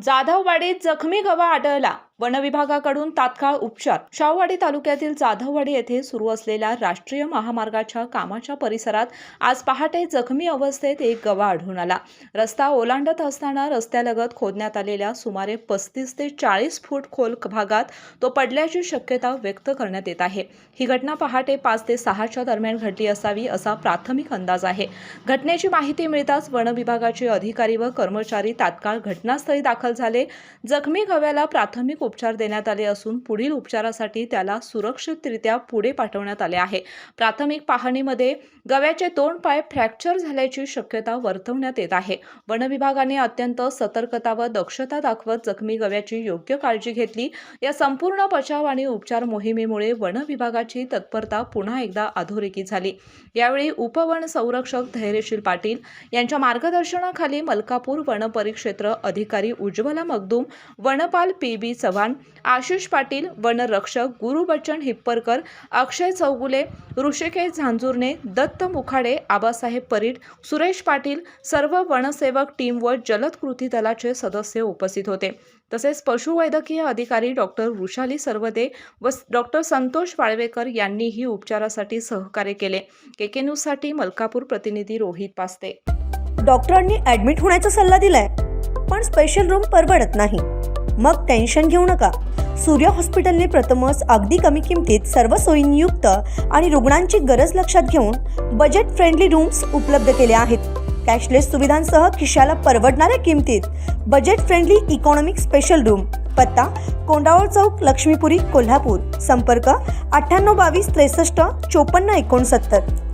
जाधववाडीत जखमी गवा आढळला. वन विभागाकडून तात्काळ उपचार. शाहूवाडी तालुक्यातील जाधववाडी येथे सुरू असलेल्या राष्ट्रीय महामार्गाच्या कामाच्या परिसरात आज पहाटे जखमी अवस्थेत एक गवा आढळून आला. रस्ता ओलांडत असताना रस्त्यालगत खोदण्यात आलेल्या सुमारे 35 ते 40 फूट खोल भागात तो पडल्याची शक्यता व्यक्त करण्यात येत आहे. ही घटना पहाटे 5 ते 6च्या दरम्यान घडली असावी असा प्राथमिक अंदाज आहे. घटनेची माहिती मिळताच वन विभागाचे अधिकारी व कर्मचारी तात्काळ घटनास्थळी दाखल झाले. जखमी गव्याला प्राथमिक उपचार देण्यात आले असून पुढील उपचारासाठी त्याला सुरक्षितरित्या पुढे पाठवण्यात आले आहे. प्राथमिक पाहणीमध्ये गव्याचे 2 पाय फ्रॅक्चर झाल्याची शक्यता वर्तवण्यात येत आहे. वन विभागाने अत्यंत सतर्कता व दक्षता दाखवत जखमी गव्याची योग्य काळजी घेतली. या संपूर्ण बचाव आणि उपचार मोहिमेमुळे वन विभागाची तत्परता पुन्हा एकदा अधोरेखित झाली. यावेळी उपवन संरक्षक धैर्यशील पाटील यांच्या मार्गदर्शनाखाली मलकापूर वन परिक्षेत्र अधिकारी उज्ज्वला मगदूम, वनपाल पी.बी. चव्हाण, आशिष पाटील, वनरक्षक गुरुबच्चन हिप्परकर, अक्षय चौगुले, ऋषिकेश झांजुर्णे, दत्त मुखाडे, आबासाहेब परीट, सुरेश पाटील, सर्व वनसेवक टीम व जलद कृती दलाचे सदस्य उपस्थित होते. तसेच पशुवैद्यकीय अधिकारी डॉक्टर वृषाली सर्वदे व डॉक्टर संतोष वाळवेकर यांनीही उपचारासाठी सहकार्य केले. केके न्यूजसाठी मलकापूर प्रतिनिधी रोहित पास्ते. डॉक्टरांनी ॲडमिट होण्याचा सल्ला दिलाय, पण स्पेशल रूम परवडत नाही. मग टेन्शन घेऊ नका. सूर्य हॉस्पिटलने प्रथमच अगदी कमी किमतीत सर्व सोयींयुक्त आणि रुग्णांची गरज लक्षात घेऊन बजेट फ्रेंडली रूम्स उपलब्ध केले आहेत. कॅशलेस सुविधांसह खिशाला परवडणाऱ्या किमतीत budget friendly economic special room. पत्ता कोंडावळ चौक, लक्ष्मीपुरी, कोल्हापूर. संपर्क 9822 63 54 69.